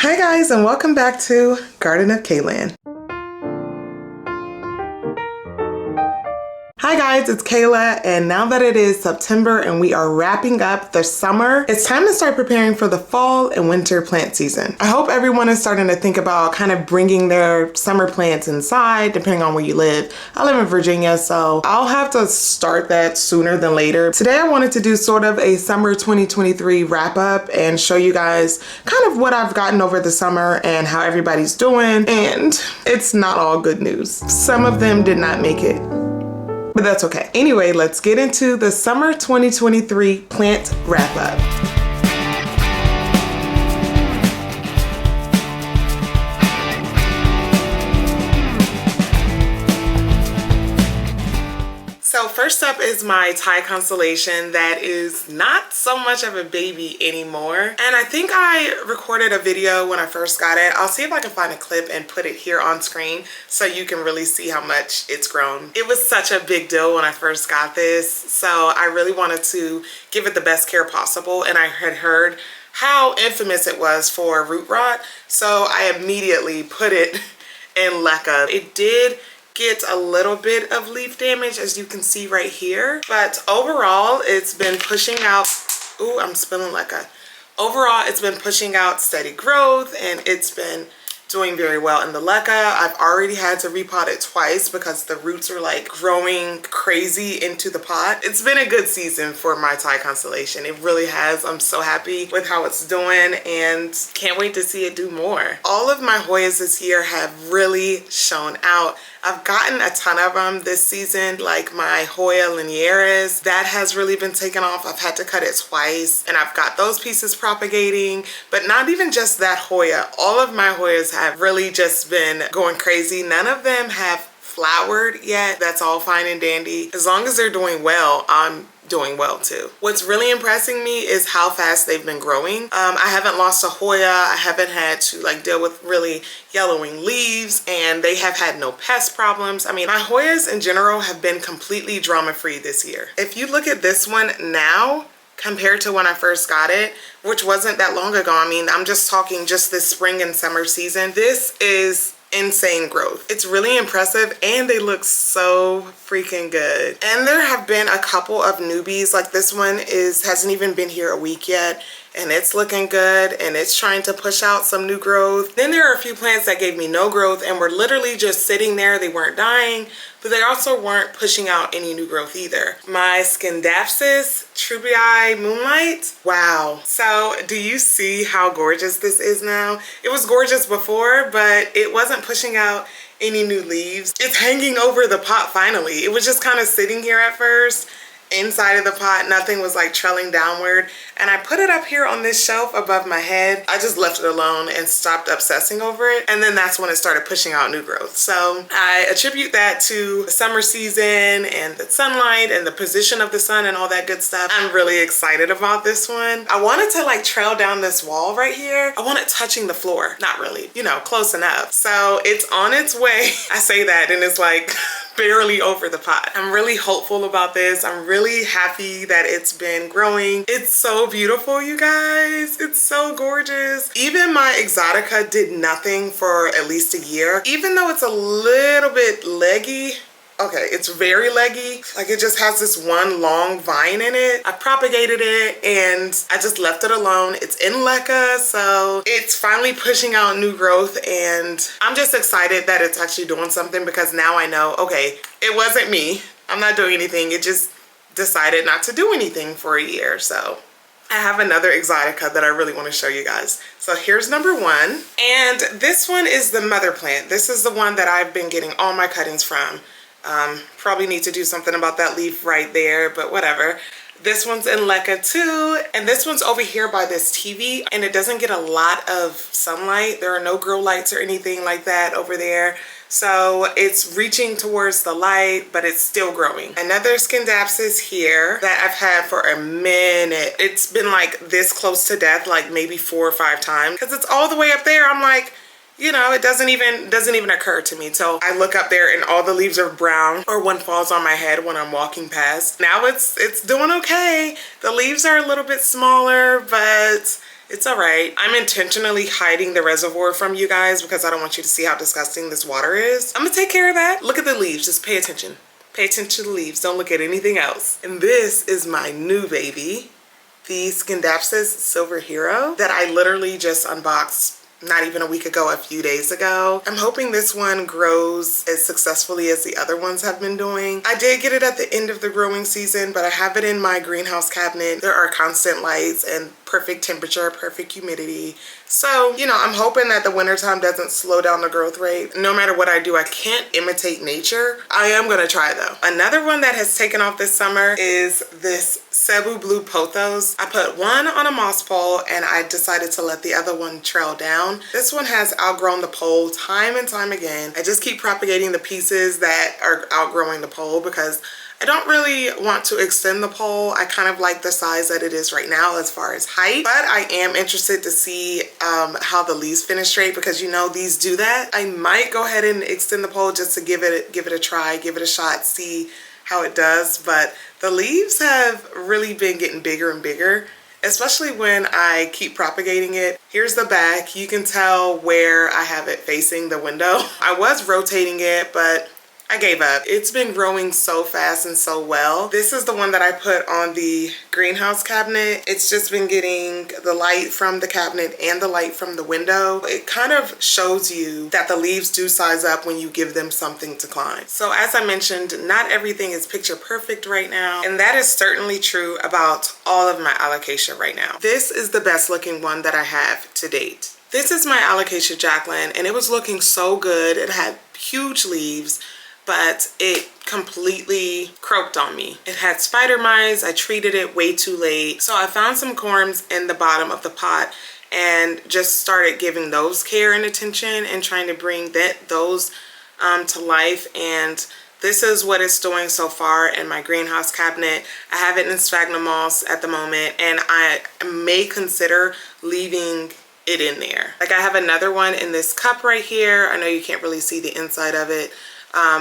Hi guys, and welcome back to Garden of Kaylan. Hi guys, it's Kayla, and now that it is September and we are wrapping up the summer, it's time to start preparing for the fall and winter plant season. I hope everyone is starting to think about kind of bringing their summer plants inside, depending on where you live. I live in Virginia, so I'll have to start that sooner than later. Today I wanted to do sort of a summer 2023 wrap up and show you guys kind of what I've gotten over the summer and how everybody's doing, and it's not all good news. Some of them did not make it, but that's okay. Anyway, let's get into the summer 2023 plant wrap up. So first up is my Thai constellation that is not so much of a baby anymore. And I think I recorded a video when I first got it. I'll see if I can find a clip and put it here on screen so you can really see how much it's grown. It was such a big deal when I first got this, so I really wanted to give it the best care possible, and I had heard how infamous it was for root rot, so I immediately put it in leca. It did get a little bit of leaf damage, as you can see right here, but overall it's been pushing out, ooh, I'm spilling leca. Overall it's been pushing out steady growth, and it's been doing very well in the leca. I've already had to repot it twice because the roots are like growing crazy into the pot. It's been a good season for my Thai constellation. It really has. I'm so happy with how it's doing and can't wait to see it do more. All of my hoyas this year have really shown out. I've gotten a ton of them this season, like my Hoya linearis. That has really been taken off. I've had to cut it twice, and I've got those pieces propagating, but not even just that Hoya. All of my Hoyas have really just been going crazy. None of them have flowered yet. That's all fine and dandy. As long as they're doing well, I'm doing well too. What's really impressing me is how fast they've been growing. I haven't lost a Hoya. I haven't had to like deal with really yellowing leaves, and they have had no pest problems. I mean, my Hoyas in general have been completely drama-free this year. If you look at this one now compared to when I first got it, which wasn't that long ago, I mean, I'm just talking just this spring and summer season, this is insane growth. It's really impressive, and they look so freaking good. And there have been a couple of newbies, like this one hasn't even been here a week yet, and it's looking good, and it's trying to push out some new growth. Then there are a few plants that gave me no growth and were literally just sitting there. They weren't dying, but they also weren't pushing out any new growth either. My Scindapsus Trubii Moonlight. Wow. So do you see how gorgeous this is now? It was gorgeous before, but it wasn't pushing out any new leaves. It's hanging over the pot finally. It was just kind of sitting here at first inside of the pot. Nothing was like trailing downward, and I put it up here on this shelf above my head. I just left it alone and stopped obsessing over it, and then that's when it started pushing out new growth. So I attribute that to the summer season and the sunlight and the position of the sun and all that good stuff. I'm really excited about this one. I wanted to like trail down this wall right here. I want it touching the floor. Not really, you know, close enough. So it's on its way. I say that and it's like barely over the pot. I'm really hopeful about this. I'm really happy that it's been growing. It's so beautiful, you guys. It's so gorgeous. Even my exotica did nothing for at least a year. Even though it's a little bit leggy, okay, it's very leggy. Like it just has this one long vine in it. I propagated it and I just left it alone. It's in leca, so it's finally pushing out new growth, and I'm just excited that it's actually doing something because now I know, okay, it wasn't me. I'm not doing anything. It just decided not to do anything for a year. So I have another exotica that I really want to show you guys. So here's number one, and this one is the mother plant. This is the one that I've been getting all my cuttings from. Probably need to do something about that leaf right there, but whatever. This one's in leca too, and this one's over here by this TV, and it doesn't get a lot of sunlight. There are no grow lights or anything like that over there, so it's reaching towards the light, but it's still growing. Another Scindapsus here that I've had for a minute. It's been like this close to death like maybe 4 or 5 times because it's all the way up there. I'm like, you know, it doesn't even occur to me till I look up there and all the leaves are brown, or one falls on my head when I'm walking past. Now it's doing okay. The leaves are a little bit smaller, but It's all right. I'm intentionally hiding the reservoir from you guys because I don't want you to see how disgusting this water is. I'm gonna take care of that. Look at the leaves, just pay attention. Pay attention to the leaves, don't look at anything else. And this is my new baby, the Scindapsus Silver Hero that I literally just unboxed not even a week ago, a few days ago. I'm hoping this one grows as successfully as the other ones have been doing. I did get it at the end of the growing season, but I have it in my greenhouse cabinet. There are constant lights and perfect temperature, perfect humidity. So, you know, I'm hoping that the wintertime doesn't slow down the growth rate. No matter what I do, I can't imitate nature. I am gonna try though. Another one that has taken off this summer is this Cebu blue Pothos. I put one on a moss pole and I decided to let the other one trail down. This one has outgrown the pole time and time again. I just keep propagating the pieces that are outgrowing the pole because I don't really want to extend the pole. I kind of like the size that it is right now as far as height, but I am interested to see how the leaves finish straight because you know these do that. I might go ahead and extend the pole just to give it a try, give it a shot, see how it does. But the leaves have really been getting bigger and bigger, especially when I keep propagating it. Here's the back. You can tell where I have it facing the window. I was rotating it, but I gave up. It's been growing so fast and so well. This is the one that I put on the greenhouse cabinet. It's just been getting the light from the cabinet and the light from the window. It kind of shows you that the leaves do size up when you give them something to climb. So as I mentioned, not everything is picture perfect right now. And that is certainly true about all of my Alocasia right now. This is the best looking one that I have to date. This is my Alocasia Jacqueline and it was looking so good. It had huge leaves, but it completely croaked on me. It had spider mites. I treated it way too late. So I found some corms in the bottom of the pot and just started giving those care and attention and trying to bring those to life. And this is what it's doing so far in my greenhouse cabinet. I have it in sphagnum moss at the moment and I may consider leaving it in there. Like I have another one in this cup right here. I know you can't really see the inside of it.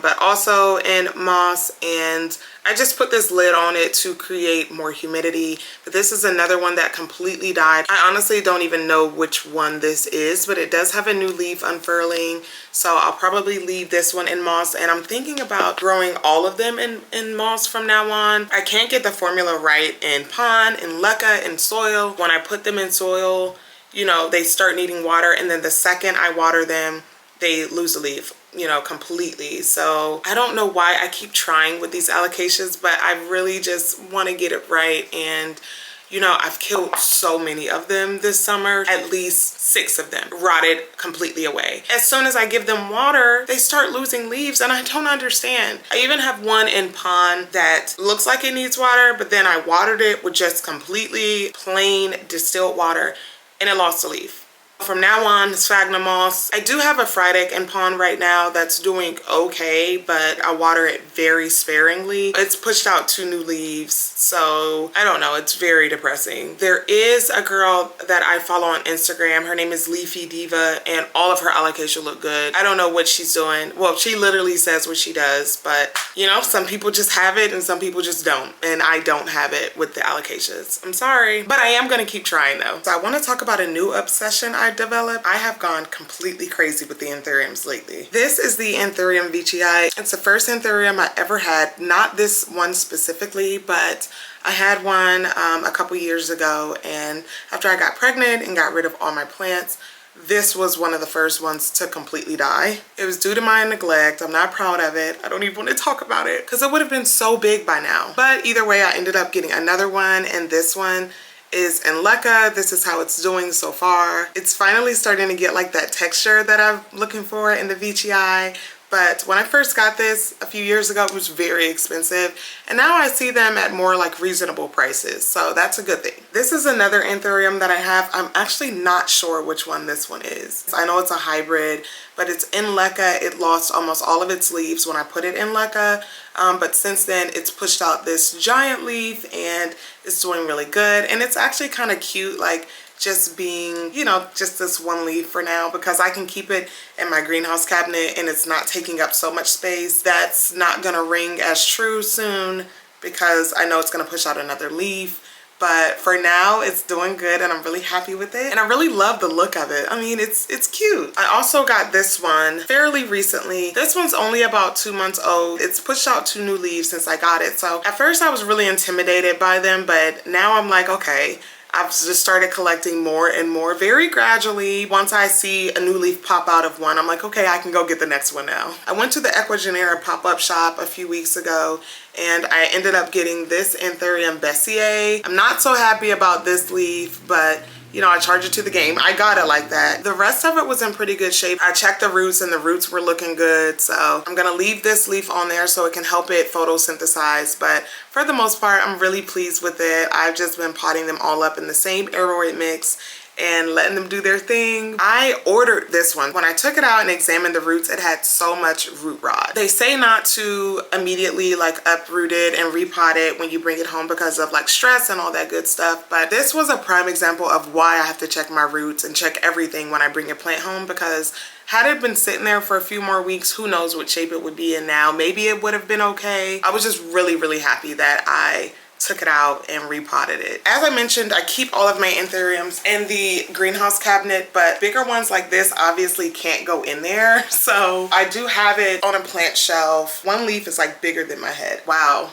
But also in moss, and I just put this lid on it to create more humidity. But this is another one that completely died. I honestly don't even know which one this is, but it does have a new leaf unfurling. So I'll probably leave this one in moss, and I'm thinking about growing all of them in moss from now on. I can't get the formula right in pond, in leca, in soil. When I put them in soil, you know, they start needing water, and then the second I water them, they lose a leaf, you know, completely. So I don't know why I keep trying with these Alocasias, but I really just want to get it right. And you know, I've killed so many of them this summer, at least 6 of them rotted completely away. As soon as I give them water, they start losing leaves and I don't understand. I even have one in pond that looks like it needs water, but then I watered it with just completely plain distilled water and it lost a leaf. From now on, sphagnum moss. I do have a Friedic in pond right now that's doing okay, but I water it very sparingly. It's pushed out 2 new leaves, so I don't know, it's very depressing. There is a girl that I follow on Instagram. Her name is Leafy Diva, and all of her alocasia look good. I don't know what she's doing. Well, she literally says what she does, but you know, some people just have it and some people just don't, and I don't have it with the alocasias. I'm sorry, but I am gonna keep trying though. So I want to talk about a new obsession I developed. I have gone completely crazy with the Anthuriums lately. This is the Anthurium veitchii. It's the first Anthurium I ever had. Not this one specifically, but I had one a couple years ago, and after I got pregnant and got rid of all my plants, this was one of the first ones to completely die. It was due to my neglect. I'm not proud of it. I don't even want to talk about it because it would have been so big by now. But either way, I ended up getting another one, and this one is in leca. This is how it's doing so far. It's finally starting to get like that texture that I'm looking for in the veitchii. But when I first got this a few years ago, it was very expensive. And now I see them at more like reasonable prices. So that's a good thing. This is another Anthurium that I have. I'm actually not sure which one this one is. I know it's a hybrid, but it's in leca. It lost almost all of its leaves when I put it in leca. But since then it's pushed out this giant leaf and it's doing really good. And it's actually kind of cute, like just being, you know, just this one leaf for now, because I can keep it in my greenhouse cabinet and it's not taking up so much space. That's not gonna ring as true soon because I know it's gonna push out another leaf. but for now it's doing good and I'm really happy with it. And I really love the look of it. I mean, it's cute. I also got this one fairly recently. This one's only about 2 months old. It's pushed out 2 new leaves since I got it. So at first I was really intimidated by them, but now I'm like, okay, I've just started collecting more and more very gradually. Once I see a new leaf pop out of one, I'm like, okay, I can go get the next one now. I went to the Ecuagenera pop-up shop a few weeks ago and I ended up getting this Anthurium Bessier. I'm not so happy about this leaf, but you know, I charged it to the game. I got it like that. The rest of it was in pretty good shape. I checked the roots and the roots were looking good. So I'm gonna leave this leaf on there so it can help it photosynthesize. But for the most part, I'm really pleased with it. I've just been potting them all up in the same aeroid mix and letting them do their thing. I ordered this one. When I took it out and examined the roots, it had so much root rot. They say not to immediately like uproot it and repot it when you bring it home because of like stress and all that good stuff. But this was a prime example of why I have to check my roots and check everything when I bring a plant home, because had it been sitting there for a few more weeks, who knows what shape it would be in now. Maybe it would have been okay. I was just really, really happy that I took it out and repotted it. As I mentioned, I keep all of my Anthuriums in the greenhouse cabinet, but bigger ones like this obviously can't go in there. So I do have it on a plant shelf. One leaf is like bigger than my head. Wow.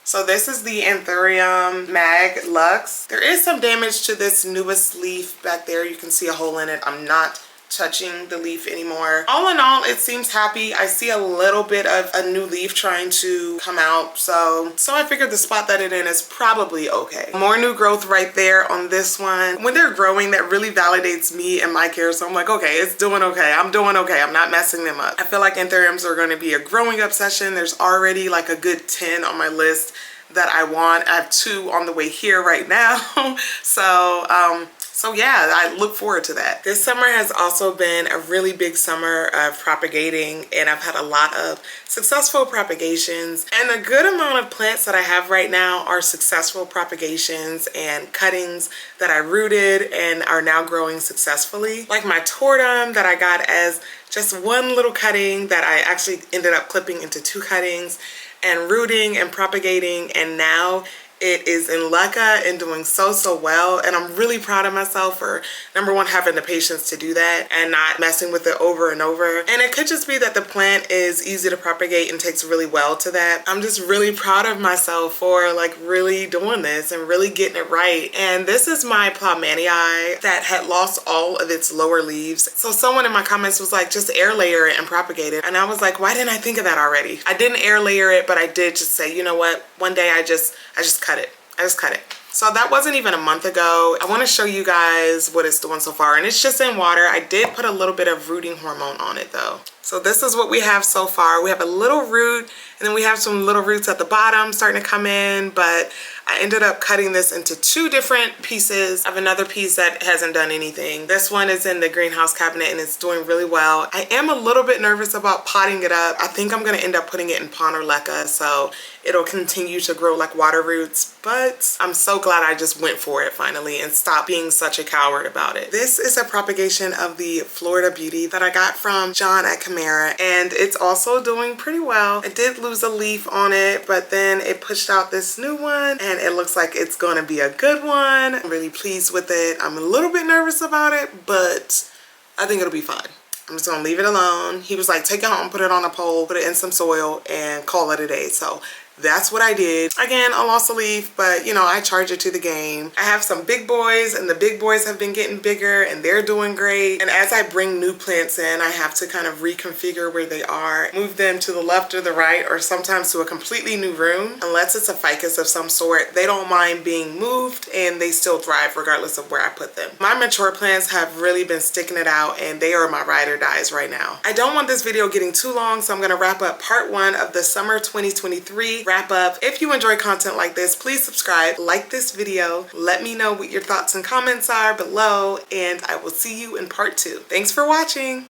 So this is the Anthurium Mag Lux. There is some damage to this newest leaf back there. You can see a hole in it. I'm not touching the leaf anymore. All in all, it seems happy. I see a little bit of a new leaf trying to come out, so I figured the spot that it in is probably okay. More new growth right there on this one. When they're growing, that really validates me and my care, so I'm like, okay, it's doing okay. I'm doing okay. I'm not messing them up. I feel like Anthuriums are going to be a growing obsession. There's already like a good 10 on my list that I want. I have 2 on the way here right now. So yeah, I look forward to that. This summer has also been a really big summer of propagating, and I've had a lot of successful propagations, and a good amount of plants that I have right now are successful propagations and cuttings that I rooted and are now growing successfully. Like my tortum that I got as just one little cutting that I actually ended up clipping into 2 cuttings and rooting and propagating, and now it is in leca and doing so well, and I'm really proud of myself for number one, having the patience to do that and not messing with it over and over. And it could just be that the plant is easy to propagate and takes really well to that. I'm just really proud of myself for like really doing this and really getting it right. And this is my Plowmanii that had lost all of its lower leaves. So someone in my comments was like, just air layer it and propagate it. And I was like, why didn't I think of that already? I didn't air layer it, but I did just say, you know what, one day I just cut it. I just cut it. So that wasn't even a month ago. I want to show you guys what it's doing so far, and it's just in water. I did put a little bit of rooting hormone on it though. So this is what we have so far. We have a little root, and then we have some little roots at the bottom starting to come in, but I ended up cutting this into 2 different pieces. I have another piece that hasn't done anything. This one is in the greenhouse cabinet and it's doing really well. I am a little bit nervous about potting it up. I think I'm gonna end up putting it in pond or leca, so it'll continue to grow like water roots, but I'm so glad I just went for it finally and stopped being such a coward about it. This is a propagation of the Florida Beauty that I got from John at Camara, and it's also doing pretty well. I did lose a leaf on it, but then it pushed out this new one, and it looks like it's gonna be a good one. I'm really pleased with it. I'm a little bit nervous about it, but I think it'll be fine. I'm just gonna leave it alone. He was like, take it home, put it on a pole, put it in some soil, and call it a day. So that's what I did. Again, I lost a leaf, but you know, I charge it to the game. I have some big boys, and the big boys have been getting bigger and they're doing great. And as I bring new plants in, I have to kind of reconfigure where they are, move them to the left or the right, or sometimes to a completely new room. Unless it's a ficus of some sort, they don't mind being moved and they still thrive regardless of where I put them. My mature plants have really been sticking it out, and they are my ride or dies right now. I don't want this video getting too long, so I'm gonna wrap up part 1 of the summer 2023 wrap up. If you enjoy content like this, please subscribe, like this video, let me know what your thoughts and comments are below, and I will see you in part 2. Thanks for watching.